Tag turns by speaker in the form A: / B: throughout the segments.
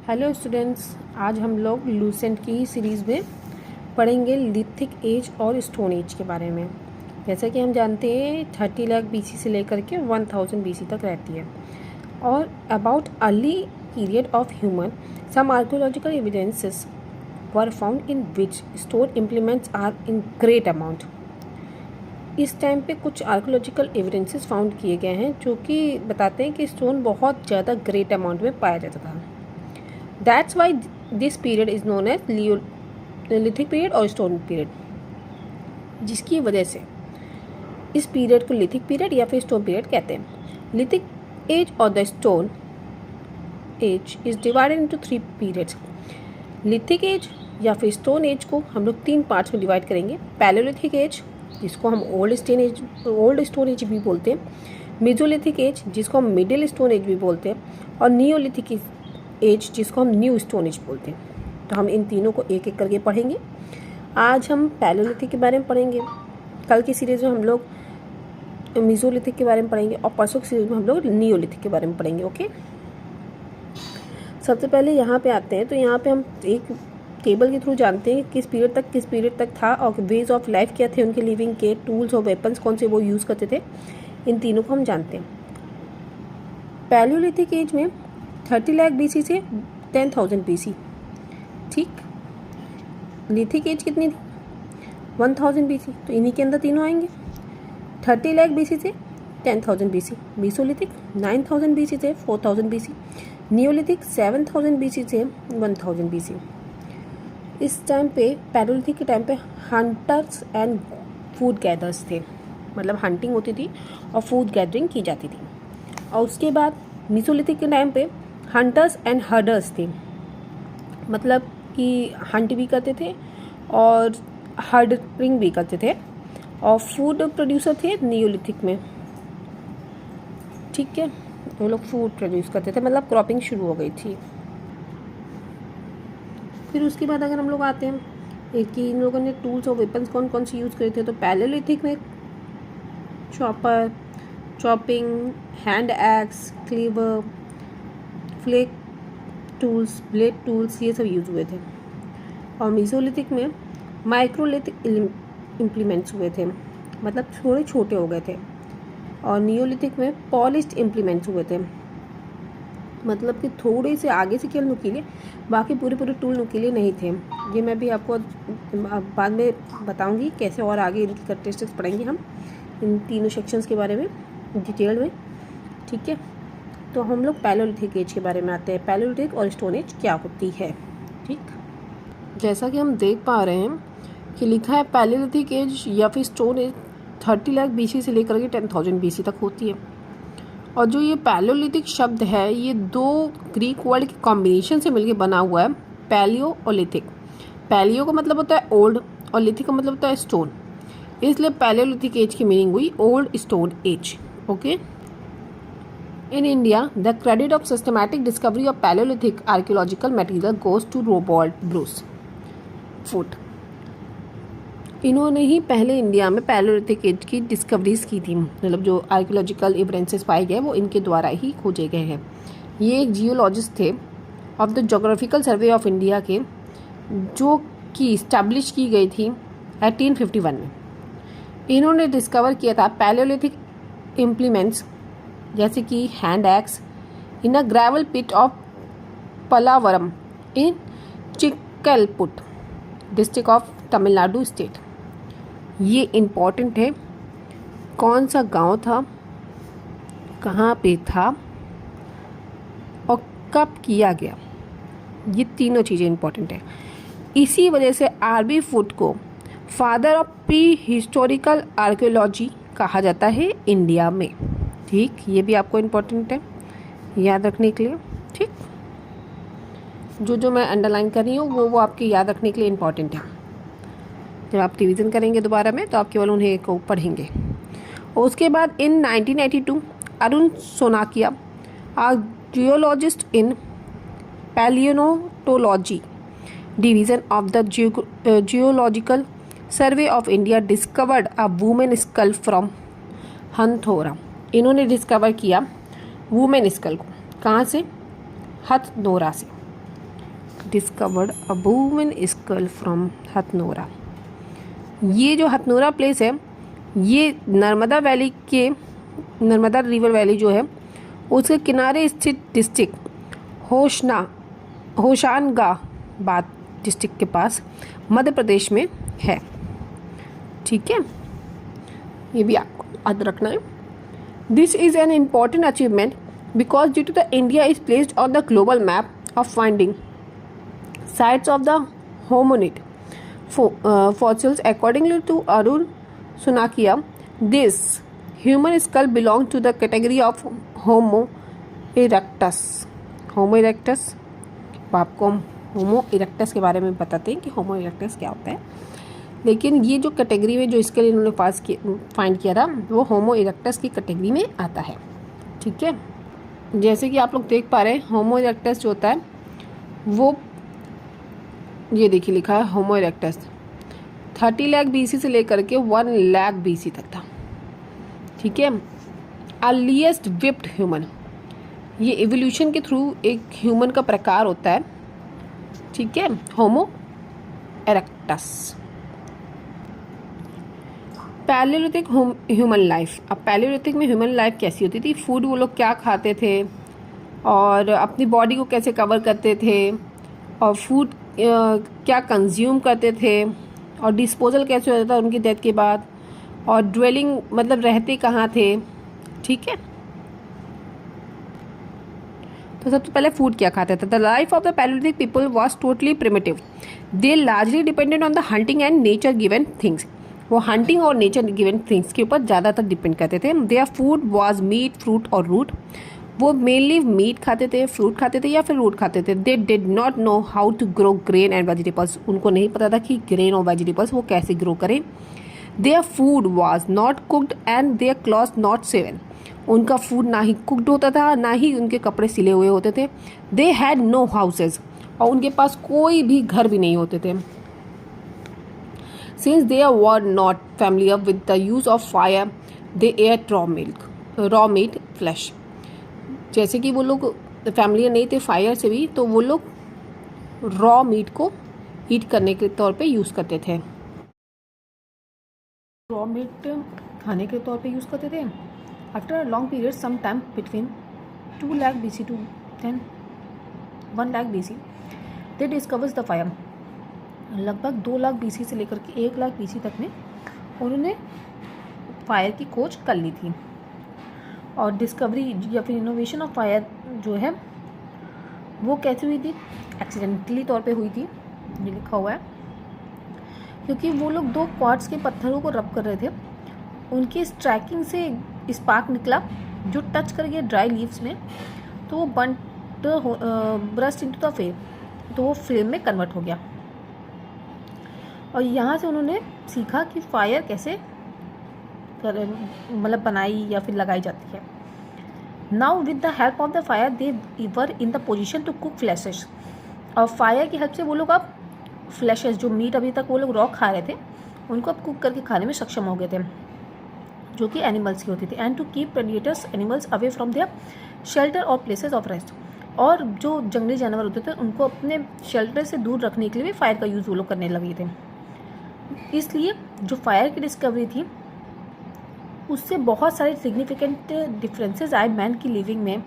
A: Hello students, आज हम लोग लूसेंट की सीरीज़ में पढ़ेंगे लिथिक एज और स्टोन एज के बारे में। जैसा कि हम जानते हैं 30 लाख बीसी से लेकर के 1000 बीसी तक रहती है। और about early period of human some archaeological evidences were found in which stone implements are in great amount. इस टाइम पे कुछ आर्कियोलॉजिकल एविडेंसेस फाउंड किए गए हैं जो कि बताते हैं कि स्टोन बहुत ज़्यादा ग्रेट अमाउंट में पाया जाता था। That's why this period is known as lithic period और स्टोन पीरियड, जिसकी वजह से इस पीरियड को लिथिक पीरियड या फिर स्टोन पीरियड कहते हैं। लिथिक एज और the stone age is divided into 3 periods. Lithic age या फिर स्टोन एज को हम लोग 3 पार्ट्स में डिवाइड करेंगे। पैलेयोलिथिक एज, जिसको हम ओल्ड स्टोन एज भी बोलते हैं, मेसोलिथिक एज, जिसको हम मिडिल स्टोन एज भी बोलते हैं, और नियोलिथिक एज, जिसको हम न्यू स्टोन एज बोलते हैं। तो हम इन तीनों को एक एक करके पढ़ेंगे। आज हम पैलेयोलिथिक के बारे में पढ़ेंगे, कल की सीरीज़ में हम लोग मेसोलिथिक के बारे में पढ़ेंगे, और परसों की सीरीज़ में हम लोग नियोलिथिक के बारे में पढ़ेंगे। ओके, सबसे पहले यहाँ पे आते हैं। तो यहाँ पे हम एक टेबल के थ्रू जानते हैं किस पीरियड तक था और वेज ऑफ लाइफ क्या थे उनके लिविंग के, टूल्स और वेपन्स कौन से वो यूज़ करते थे। इन तीनों को हम जानते हैं। पैलेयोलिथिक एज में 30 लाख बीसी से 10,000 बीसी, ठीक। लिथिक एज कितनी थी? 1000 बीसी, तो इन्हीं के अंदर तीनों आएंगे। 30 लाख बीसी से 10,000 बीसी। मेसोलिथिक 9000 बीसी से 4000 बीसी। नियोलिथिक 7000 बीसी से 1000 बीसी। इस टाइम पे पैलेयोलिथिक के टाइम पे हंटर्स एंड फूड गैदर्स थे, मतलब हंटिंग होती थी और फूड गैदरिंग की जाती थी। और उसके बाद मेसोलिथिक के टाइम पे हंटर्स एंड हर्डर्स थे, मतलब कि हंट भी करते थे और हर्डरिंग भी करते थे, और फूड प्रोड्यूसर थे नियोलिथिक में, ठीक है। वो लोग फूड प्रोड्यूस करते थे, मतलब क्रॉपिंग शुरू हो गई थी। फिर उसके बाद अगर हम लोग आते हैं कि इन लोगों ने टूल्स और वेपन्स कौन कौन से यूज़ करे थे, तो पैलेयोलिथिक में chopper, chopping, hand axe, cleaver, flake tools, blade tools, ये सब यूज़ हुए थे। और मेसोलिथिक में माइक्रोलिथिक इम्प्लीमेंट्स हुए थे, मतलब थोड़े छोटे हो गए थे। और नियोलिथिक में पॉलिश्ड इम्प्लीमेंट्स हुए थे, मतलब कि थोड़े से आगे से केवल नुकीले, बाकी पूरे टूल नुकीले नहीं थे। ये मैं भी आपको बाद में बताऊंगी कैसे, और आगे इनकी कैरेक्टरिस्टिक्स पढ़ेंगे हम इन तीनों सेक्शंस के बारे में डिटेल में, ठीक है। तो हम लोग पैलेयोलिथिक एज के बारे में आते हैं। पैलेयोलिथिक और स्टोन एज क्या होती है, ठीक। जैसा कि हम देख पा रहे हैं कि लिखा है पैलेयोलिथिक एज या फिर स्टोन एज 30 लाख बीसी से लेकर के 10,000 बीसी तक होती है। और जो ये पैलेयोलिथिक शब्द है, ये 2 ग्रीक वर्ड के कॉम्बिनेशन से मिलकर बना हुआ है, पैलियो और लिथिक। पैलियो का मतलब होता है ओल्ड और लिथिक का मतलब होता है स्टोन, इसलिए पैलेयोलिथिक एज की मीनिंग हुई old stone age. Okay, in India, the credit of systematic discovery of Paleolithic archaeological material goes to Robert Bruce Foote। इन्होंने ही पहले इंडिया में पैलेयोलिथिक एज की डिस्कवरीज की थी, मतलब जो आर्कियोलॉजिकल एविडेंसेस पाए गए वो इनके द्वारा ही खोजे गए हैं। ये एक जियोलॉजिस्ट थे of the geographical survey of India के, जो कि इस्टेब्लिश की गई थी 1851 में। इन्होंने डिस्कवर किया था पैलेयोलिथिक इम्प्लीमेंट्स जैसे कि hand axe in a gravel pit of Pallavaram in Chingleput district of Tamil Nadu state. ये इम्पॉर्टेंट है, कौन सा गांव था, कहाँ पे था और कब किया गया, ये तीनों चीज़ें इम्पॉर्टेंट है। इसी वजह से आरबी फूट को father of pre historical archaeology कहा जाता है इंडिया में, ठीक। ये भी आपको इम्पोर्टेंट है याद रखने के लिए, ठीक। जो मैं अंडरलाइन कर रही हूँ वो आपके याद रखने के लिए इम्पॉर्टेंट है। जब आप रिवीजन करेंगे दोबारा में तो आप केवल उन्हें को पढ़ेंगे। और उसके बाद in 1982 Arun Sonakia, a geologist in palaeontology division of the geological survey of India, discovered a woman skull from हंथोरा। इन्होंने डिस्कवर किया वुमेन स्कल को, कहाँ से? हथनोरा से। Discovered a woman skull from Hathnora. ये जो हथनोरा प्लेस है ये नर्मदा रिवर वैली जो है उसके किनारे स्थित डिस्ट्रिक्ट होशंगाबाद डिस्ट्रिक्ट के पास मध्य प्रदेश में है। ठीक है, ये भी आपको याद रखना है। This is an important achievement because due to the India is placed on the global map of finding sites of the hominid fossils. According to Arun Sunakia, this human skull belongs to the category of Homo erectus. Homo erectus, आपको Homo erectus के बारे में बताते हैं कि Homo erectus क्या होता है, लेकिन ये जो कैटेगरी में जो इसके लिए इन्होंने फाइंड किया था वो Homo erectus की कैटेगरी में आता है। ठीक है, जैसे कि आप लोग देख पा रहे हैं Homo erectus जो होता है वो ये देखिए लिखा है होमो इरेक्टस 30 लाख BC से लेकर के 1 लाख BC तक था। ठीक है, अर्लीस्ट विप्ड ह्यूमन, ये एवोल्यूशन के थ्रू एक ह्यूमन का प्रकार होता है। ठीक है, होमो इरेक्टस। Palaeolithic human life. अब पैलेलिथिक में ह्यूमन लाइफ कैसी होती थी, फूड वो लोग क्या खाते थे और अपनी बॉडी को कैसे कवर करते थे और फूड क्या कंज्यूम करते थे और डिस्पोजल कैसे होता था उनकी डेथ के बाद, और ड्वेलिंग मतलब रहते कहाँ थे। ठीक है, तो सबसे पहले फूड क्या खाते थे। The life of the palaeolithic people was totally primitive. They largely depended on the hunting and nature given things. वो हंटिंग और नेचर गिवन थिंग्स के ऊपर ज़्यादातर डिपेंड करते थे। Their food was meat, fruit और रूट। वो मेनली मीट खाते थे, फ्रूट खाते थे या फिर रूट खाते थे। They did not know how to grow grain and vegetables. उनको नहीं पता था कि ग्रेन और वेजिटेबल्स वो कैसे ग्रो करें। Their food was not cooked and their clothes not sewn. उनका फूड ना ही कुकड होता था ना ही उनके कपड़े सिले हुए होते थे। दे हैड नो हाउसेज, और उनके पास कोई भी घर भी नहीं होते थे। Since they were not familiar with the use of fire they ate raw meat flesh. जैसे कि वो लोग फैमिलियर नहीं थे फायर से भी, तो वो लोग रॉ मीट को हीट करने के तौर पे यूज़ करते थे। रॉ मीट खाने के तौर पे यूज़ करते थे। After a long period some time between 2 lakh BC to 1 lakh BC they discovers the fire. लगभग 2 लाख BC से लेकर के 1 लाख BC तक में उन्होंने फायर की खोज कर ली थी। और डिस्कवरी या फिर इनोवेशन ऑफ फायर जो है वो कैसे हुई थी, एक्सीडेंटली तौर पे हुई थी, ये लिखा हुआ है। क्योंकि वो लोग 2 क्वार्ट्ज के पत्थरों को रब कर रहे थे, उनकी स्ट्राइकिंग से स्पार्क निकला जो टच कर गया ड्राई लीव्स में, तो वो ब्रस्ट इनटू द फ्लेम, तो वो फ्लेम में कन्वर्ट हो गया। और यहाँ से उन्होंने सीखा कि फायर कैसे मतलब बनाई या फिर लगाई जाती है। Now with the help of the fire they were in the position to cook fleshes. और फायर की हेल्प से वो लोग अब फ्लैशेस, जो मीट अभी तक वो लोग रॉ खा रहे थे, उनको अब कुक करके खाने में सक्षम हो गए थे, जो कि एनिमल्स की होती थी। And to keep predators animals away from their shelter और प्लेसेस ऑफ रेस्ट। और जो जंगली जानवर होते थे उनको अपने शेल्टर से दूर रखने के लिए भी फायर का यूज़ वो लोग करने लगे थे। इसलिए जो फायर की डिस्कवरी थी उससे बहुत सारे सिग्निफिकेंट डिफरेंसेस आए मैन की लिविंग में,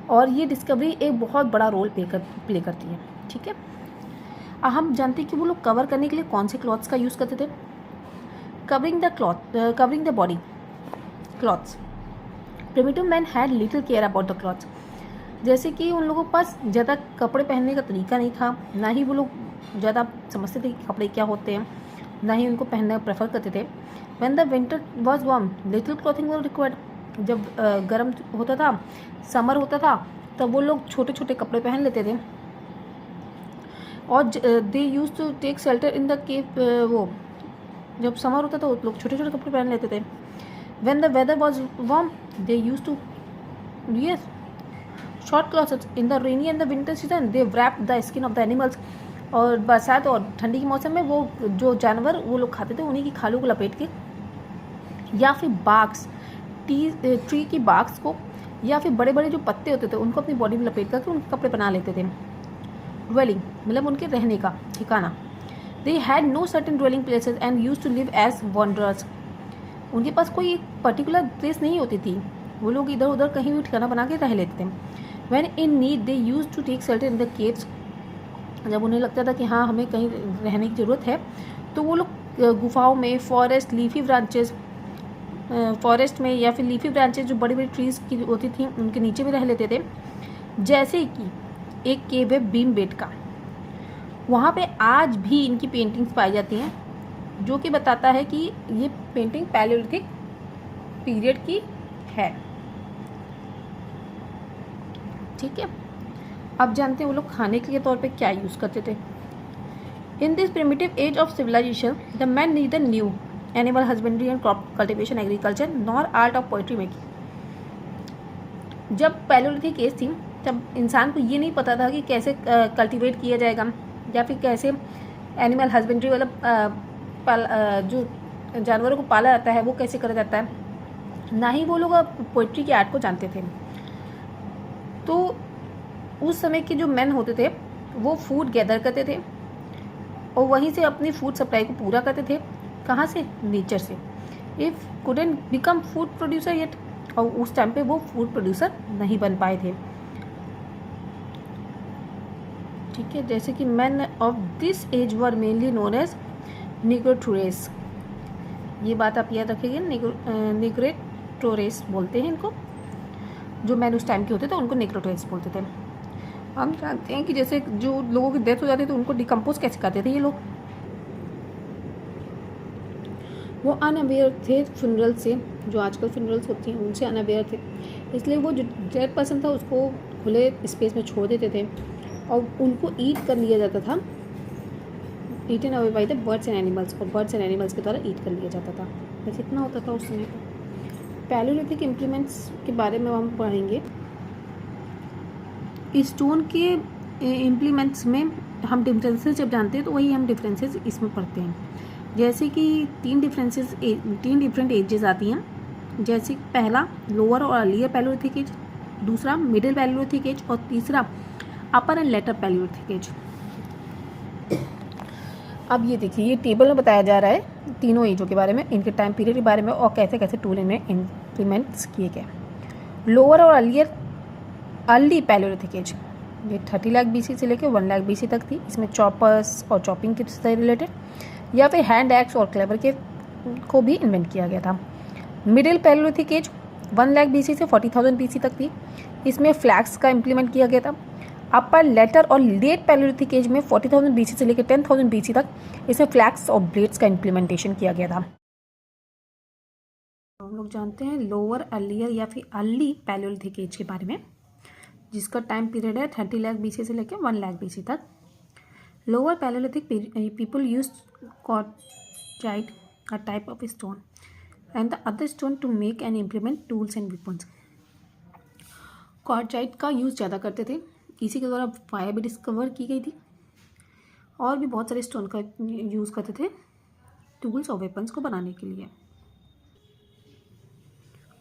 A: और ये डिस्कवरी एक बहुत बड़ा रोल प्ले करती है। ठीक है, अब हम जानते हैं कि वो लोग कवर करने के लिए कौन से क्लॉथ्स का यूज़ करते थे। Covering the body clothes. Primitive man had little care about the clothes. जैसे कि उन लोगों के पास ज़्यादा कपड़े पहनने का तरीका नहीं था, ना ही वो लोग ज़्यादा समझते थे कि कपड़े क्या होते हैं, ना ही उनको पहनना प्रेफर करते थे। When the winter was warm, little clothing was required. जब गर्म होता था, समर होता था, तब वो लोग छोटे छोटे कपड़े पहन लेते थे। और they use to take shelter in the cave. वो जब समर होता था वो लोग छोटे छोटे कपड़े पहन लेते थे। When the weather was warm, they used to yes short clothes. In the rainy and the winter season, they wrapped the skin of the animals. और बरसात और ठंडी के मौसम में वो जो जानवर वो लोग खाते थे उन्हीं की खालों को लपेट के, या फिर बाग्स, ट्री की बाग्स को, या फिर बड़े बड़े जो पत्ते होते थे उनको अपनी बॉडी में लपेट करके उनके कपड़े बना लेते थे। ड्वेलिंग मतलब उनके रहने का ठिकाना। They had no certain dwelling places and use to live as wanderers. उनके पास कोई एक पर्टिकुलर प्लेस नहीं होती थी, वो लोग इधर उधर कहीं भी ठिकाना बना के रह लेते थे। When in need they use to take shelter in the caves. जब उन्हें लगता था कि हाँ हमें कहीं रहने की ज़रूरत है तो वो लोग गुफाओं में, फॉरेस्ट लीफी ब्रांचेस, फॉरेस्ट में या फिर लीफी ब्रांचेस जो बड़ी बड़ी ट्रीज़ की होती थी उनके नीचे भी रह लेते थे। जैसे कि एक केव है बीम बेट का, वहाँ पे आज भी इनकी पेंटिंग्स पाई जाती हैं, जो कि बताता है कि ये पेंटिंग पैलियोलिथिक पीरियड की है। ठीक है, अब जानते हैं वो लोग खाने के तौर पे क्या यूज़ करते थे। In this primitive age of civilisation the man neither knew animal husbandry and crop cultivation agriculture nor art of poetry making. जब पैलियोलिथिक एज थी तब इंसान को ये नहीं पता था कि कैसे कल्टीवेट किया जाएगा या फिर कैसे एनिमल हस्बेंड्री मतलब जो जानवरों को पाला जाता है वो कैसे करा जाता है, ना ही वो लोग पोइट्री की आर्ट को जानते थे। तो उस समय के जो मैन होते थे वो फूड गैदर करते थे और वहीं से अपनी फूड सप्लाई को पूरा करते थे। कहाँ से? नेचर से। If couldn't become food producer yet, और उस टाइम पे वो फूड प्रोड्यूसर नहीं बन पाए थे। ठीक है, जैसे कि man of this age were mainly known as Negritos. ये बात आप याद रखिएगा, निग्रोटोरेस बोलते हैं इनको। जो मैन उस टाइम के होते थे उनको निग्रोटोरेस बोलते थे। हम जानते हैं कि जैसे जो लोगों की डेथ हो जाती थी उनको डिकम्पोज कैसे करते थे ये लोग। वो अनअवेयर थे फ्यूनरल से, जो आजकल फ्यूनरल्स होती हैं उनसे अनअवेयर थे, इसलिए वो जो डेड पर्सन था उसको खुले स्पेस में छोड़ देते थे और उनको ईट कर लिया जाता था, eaten away by the birds and animals, और बर्ड्स एंड एनिमल्स के द्वारा ईट कर लिया जाता था। बस इतना होता था उस समय का। पैलियोलिथिक इम्प्लीमेंट्स के बारे में हम पढ़ेंगे। स्टोन के इम्प्लीमेंट्स में हम डिफरेंसेस जब जानते हैं तो वही हम डिफरेंसेस इसमें पढ़ते हैं। जैसे कि तीन डिफरेंट एजेस आती हैं, जैसे पहला लोअर और अर्लियर पैलियोलिथिक एज, दूसरा मिडिल पैलियोलिथिक एज और तीसरा अपर एंड लेटर पैलियोलिथिक एज। अब ये देखिए, ये टेबल में बताया जा रहा है तीनों एजों के बारे में, इनके टाइम पीरियड के बारे में और कैसे कैसे टूल इनमें इम्प्लीमेंट्स किए गए। लोअर और अर्ली पैलियोलिथिक एज ये 30 लाख BC से लेकर 1 लाख BC तक थी। इसमें चॉपर्स और चॉपिंग के से रिलेटेड या फिर हैंड एक्स और क्लेवर के को भी इन्वेंट किया गया था। Middle palaeolithic age 1 lakh BC से 40,000 BC तक थी। इसमें फ्लैक्स का इम्प्लीमेंट किया गया था। अपर लेटर और लेट पैलियोलिथिक एज में 40,000 BC से लेकर 10,000 BC तक इसमें फ्लैक्स और ब्लेड्स का इम्प्लीमेंटेशन किया गया था। हम लोग जानते हैं लोअर अर्लियर या फिर अर्ली पैलियोलिथिक एज के बारे में, जिसका टाइम पीरियड है 30 लाख BC से लेकर 1 लाख BC तक। Lower palaeolithic people use quartzite, a type of stone, and the other stone to make and implement tools and weapons. Quartzite का यूज़ ज़्यादा करते थे, इसी के द्वारा फायर भी डिस्कवर की गई थी, और भी बहुत सारे स्टोन का यूज़ करते थे टूल्स और वेपन्स को बनाने के लिए।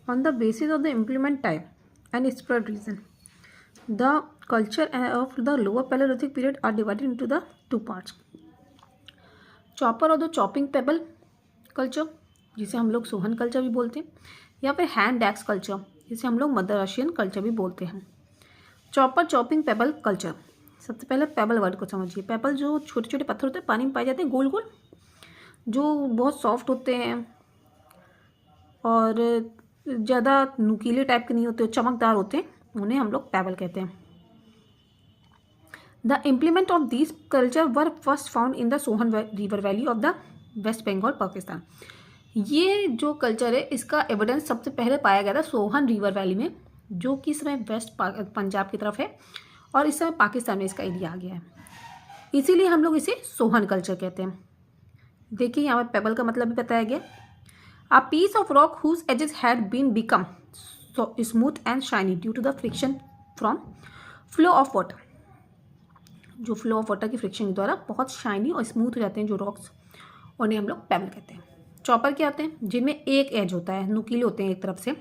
A: On the basis of the implement type and spread region, the culture of the lower Paleolithic period are divided into the two parts. Chopper और द चॉपिंग पेबल कल्चर, जिसे हम लोग सोहन कल्चर भी बोलते हैं, या फिर हैंड एक्स कल्चर, जिसे हम लोग मदर रशियन कल्चर भी बोलते हैं। Chopper chopping payable culture. सबसे पहले पेबल वर्ड को समझिए। पेबल जो छोटे छोटे पत्थर होते हैं, पानी में पाए जाते हैं, गोल गोल, जो बहुत सॉफ्ट होते हैं और ज़्यादा नुकीले टाइप के नहीं होते, चमकदार होते हैं, उन्हें हम लोग पेबल कहते हैं। The implement of this culture were first found in the Sohan river valley of the West Bengal Pakistan. ये जो कल्चर है इसका एविडेंस सबसे पहले पाया गया था सोहन रिवर वैली में, जो कि इस समय वेस्ट पंजाब की तरफ है और इस समय पाकिस्तान में इसका एरिया आ गया है, इसीलिए हम लोग इसे सोहन कल्चर कहते हैं। देखिए यहाँ पर पेबल का मतलब भी बताया गया। A piece of rock whose edges had been become smooth and shiny due to the friction from flow of water. जो फ्लो ऑफ वाटर की फ्रिक्शन के द्वारा बहुत शाइनी और स्मूथ हो जाते हैं जो रॉक्स, उन्हें हम लोग पेबल कहते हैं। चॉपर क्या होते हैं? जिनमें एक एज होता है, नुकीले होते हैं एक तरफ से।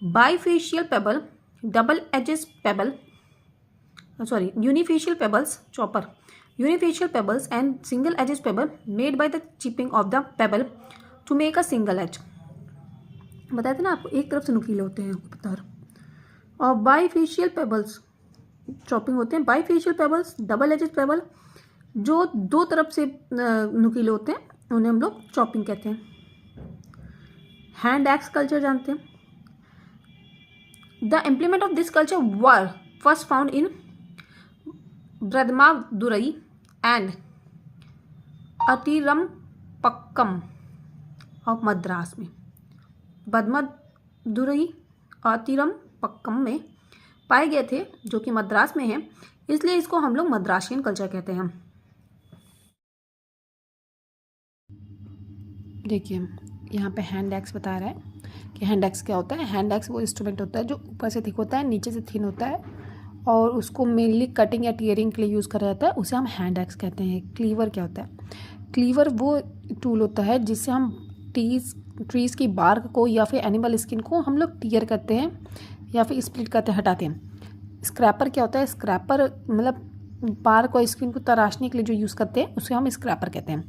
A: Bifacial pebble, double edges pebble, sorry, unifacial pebbles, chopper. Unifacial pebbles and single edged pebble made by the chipping of the pebble to make a single edge. बताया था ना आपको, एक तरफ से नुकीले होते हैं पत्थर. और बाईफेशियल पेबल्स चॉपिंग होते हैं. Bifacial pebbles double edged pebble जो दो तरफ से नुकीले होते हैं उन्हें हम लोग चॉपिंग कहते हैं. हैंड एक्स कल्चर जानते हैं. The implement of this culture were first found in Brahmadurai and Attirampakkam of Madras में. ब्रह्मादुरई और अतिरम्पक्कम में पाए गए थे, जो कि मद्रास में है, इसलिए इसको हम लोग मद्रासियन कल्चर कहते हैं. देखिए यहाँ पे हैंड एक्स बता रहा है कि हैंड एक्स क्या होता है. हैंड एक्स वो इंस्ट्रूमेंट होता है जो ऊपर से थिक होता है, नीचे से थिन होता है, और उसको मेनली कटिंग या टीयरिंग के लिए यूज़ करा जाता है. उसे हम हैंड एक्स कहते हैं. क्लीवर क्या होता है? क्लीवर वो टूल होता है जिससे हम ट्रीज़ की बार्क को या फिर एनिमल स्किन को हम लोग टीयर करते हैं या फिर स्प्लिट करते हैं, हटाते हैं. स्क्रैपर क्या होता है? स्क्रैपर मतलब बार्क और स्किन को तराशने के लिए जो यूज़ करते हैं उसे हम स्क्रैपर कहते हैं.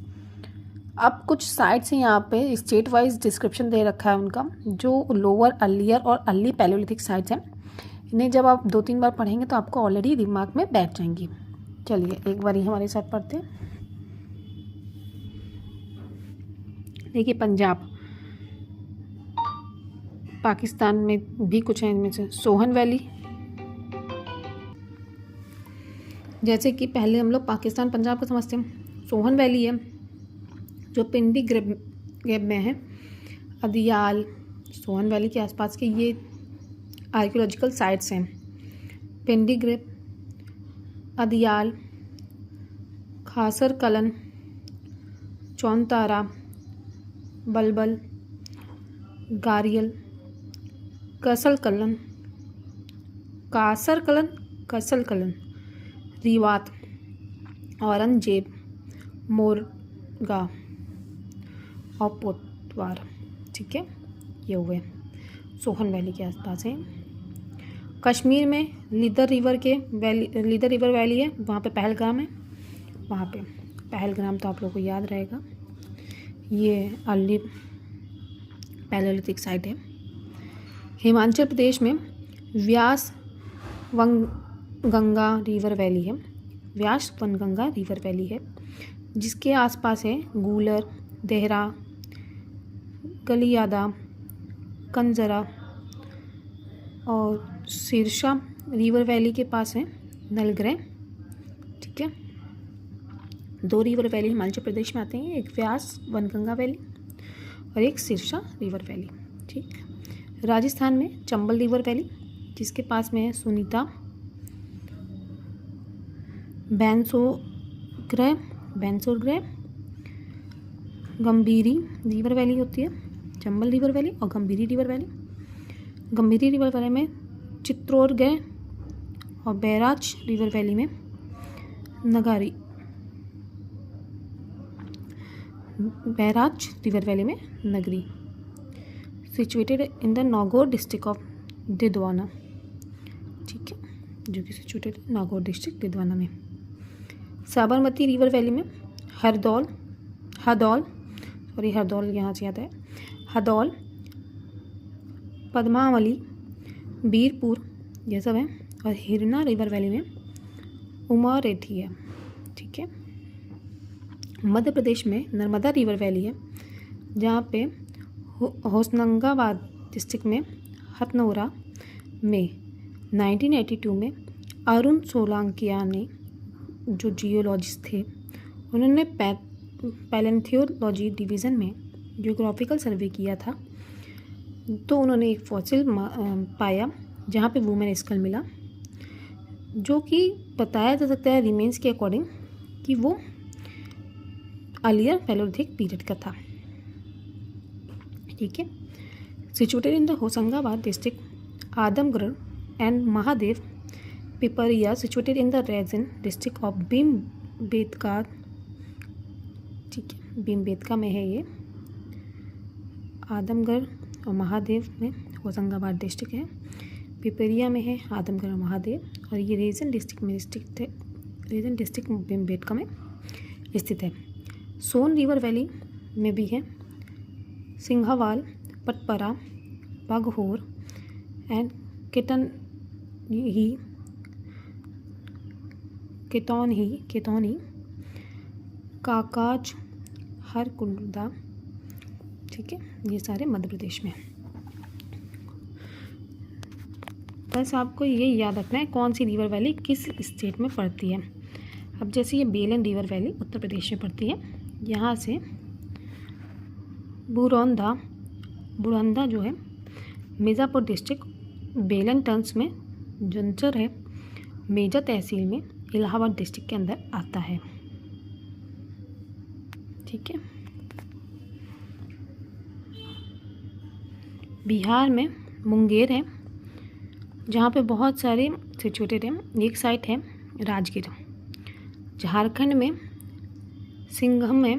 A: अब कुछ साइट्स हैं यहाँ पे स्टेट वाइज डिस्क्रिप्शन दे रखा है उनका, जो लोअर अर्लियर और अर्ली पैलियोलिथिक साइट्स हैं. इन्हें जब आप 2-3 बार पढ़ेंगे तो आपको ऑलरेडी दिमाग में बैठ जाएंगी. चलिए एक बार ही हमारे साथ पढ़ते हैं. देखिए पंजाब, पाकिस्तान में भी कुछ है इनमें से. सोहन वैली, जैसे कि पहले हम लोग पाकिस्तान पंजाब को समझते हैं. सोहन वैली है जो पिंडी ग्रेब में है. अदियाल, सोहन वैली के आसपास के ये आर्कियोलॉजिकल साइट्स हैं. पिंडी grab, अदियाल, खासर kiln, चौनतारा, बलबल, गारियल, Kasar kiln, रीवात, Aurangzeb, मोरगा और पोतवार. ठीक है, ये हुए सोहन वैली के आसपास हैं. कश्मीर में लीदर रिवर वैली है, वहाँ पे पहलगाम है. वहाँ पे पहलगाम तो आप लोगों को याद रहेगा, ये अर्ली पैलियोलिथिक साइट है. हिमाचल प्रदेश में व्यास वनगंगा रिवर वैली है. व्यास वनगंगा रिवर वैली है जिसके आसपास है गूलर, देहरा, गलियादा, कंजरा और सिरसा. रिवर वैली के पास है नलग्रह. ठीक है, 2 रिवर वैली हिमाचल प्रदेश में आते हैं, एक व्यास वनगंगा वैली और एक सिरसा रिवर वैली. ठीक, राजस्थान में चंबल रिवर वैली जिसके पास में है सुनीता, बैंसोरग्रह, गंभीरी रिवर वैली होती है. चंबल रिवर वैली और Gambhiri river valley. Gambhiri river valley में चित्तौड़गढ़ और बैराज रिवर वैली में नगारी. बैराज रिवर वैली में Nagri. Situated in the Nagaur district of Didwana. ठीक है, जो कि सिचुएटेड नागौर डिस्ट्रिक्ट दिद्वाना में. साबरमती रिवर वैली में हरदौल यहाँ से आता है. हदौल, पद्मावली, बीरपुर ये सब है. और हिरना रिवर वैली में उमारेठी है. ठीक है, मध्य प्रदेश में नर्मदा रिवर वैली है जहाँ पे होशंगाबाद डिस्ट्रिक्ट में हथनोरा में 1982 में अरुण सोलंकिया ने, जो जियोलॉजिस्ट थे, उन्होंने पैलेंथियोलॉजी डिवीज़न में जियोग्राफिकल सर्वे किया था. तो उन्होंने एक फॉसिल पाया जहाँ पे वुमेन स्कल मिला, जो कि बताया जा सकता है रिमेन्स के अकॉर्डिंग कि वो अर्लियर पैलियोलिथिक पीरियड का था. ठीक है, situated in the Hoshangabad district Adamgarh and Mahadev Piparia situated in the region district of Bhimbetka. ठीक है, भीमबेटका में है ये. आदमगढ़ और महादेव में होशंगाबाद डिस्ट्रिक्ट है. पिपरिया में है आदमगढ़ महादेव, और ये रीजन डिस्ट्रिक्ट में स्थित है, रीजन डिस्ट्रिक्ट बेटका में स्थित है। सोन रिवर वैली में भी है सिंघावाल, पटपरा, बागहोर एंड केतौनी, काकाज, हरकुंडा, ठीक है, ये सारे मध्य प्रदेश में। बस आपको ये याद रखना है कौन सी रिवर वैली किस स्टेट में पड़ती है। अब जैसे ये बेलन रिवर वैली उत्तर प्रदेश में पड़ती है, यहाँ से बुरौंदा जो है मिर्ज़ापुर डिस्ट्रिक्ट बेलन टर्न्स में जंचर है, मेजा तहसील में इलाहाबाद डिस्ट्रिक्ट के अंदर आता है, ठीक है। बिहार में मुंगेर है, जहाँ पे बहुत सारे सिचुएटेड हैं, एक साइट है राजगीर। झारखंड में सिंघम है,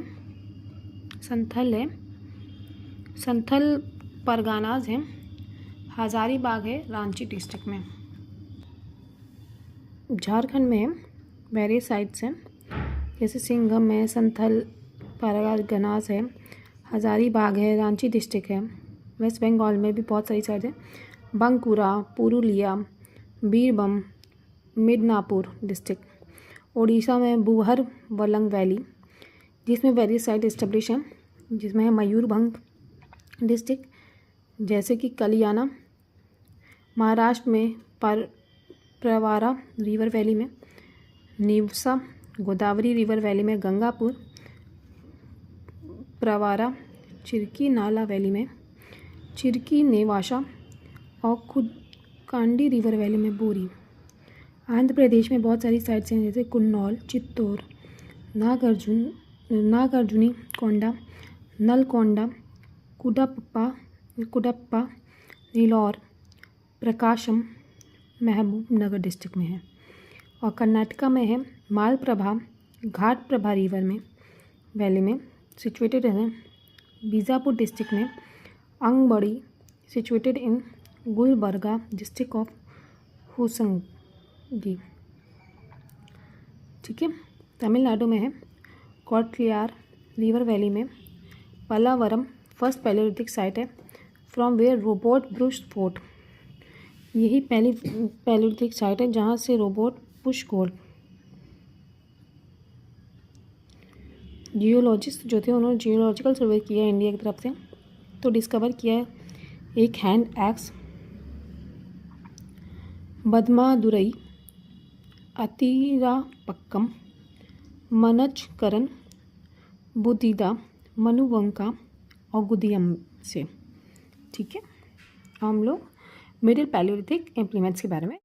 A: संथल परगानाज है, हजारीबाग है रांची डिस्ट्रिक्ट में। झारखंड में वेरियस साइट्स हैं, जैसे सिंघम है, संथल परगानाज है, हजारीबाग है, रांची डिस्ट्रिक्ट है। वेस्ट बंगाल में भी बहुत सारी साइट है, बांकुरा, पुरुलिया, बीरभूम, मिदनापुर डिस्ट्रिक्ट। ओडिशा में बुहर वलंग वैली, जिसमें वेरियस साइट इस्टेब्लिश हैं, जिसमें है मयूरभंज डिस्ट्रिक्ट, जैसे कि कलियाना। महाराष्ट्र में प्रवारा रिवर वैली में नीवसा, गोदावरी रिवर वैली में गंगापुर, प्रवारा, चिरकी नाला वैली में चिरकी नेवासा, और खुद कांडी रिवर वैली में बोरी। आंध्र प्रदेश में बहुत सारी साइट्स हैं, जैसे कुन्नौल, चित्तौर, नागार्जुनी कोंडा, नलकोंडा, कुडप्पा, नीलौर, प्रकाशम महबूब नगर डिस्ट्रिक्ट में है। और कर्नाटका में है मालप्रभा, घाटप्रभा रिवर में वैली में सिचुएटेड है। बीजापुर डिस्ट्रिक्ट में Angbadi, situated in Gulbarga district of हुसंगी, ठीक है। तमिलनाडु में है कोटलियार रिवर वैली में पलावरम, फर्स्ट पैलियोलिथिक साइट है, from where Robert Bruce Foote. यही पहली पैलियोलिथिक साइट है जहाँ से रोबोट बुश गोल्ड जियोलॉजिस्ट जो थे, उन्होंने जियोलॉजिकल सर्वे किया इंडिया की तरफ से, तो डिस्कवर किया है एक हैंड एक्स बदमादुरई, अतिरापक्कम, मनचकरन, बुदीदा, मनुवंका और गुदियम से, ठीक है। हम लोग मिडिल पैलियोलिथिक इम्प्लीमेंट्स के बारे में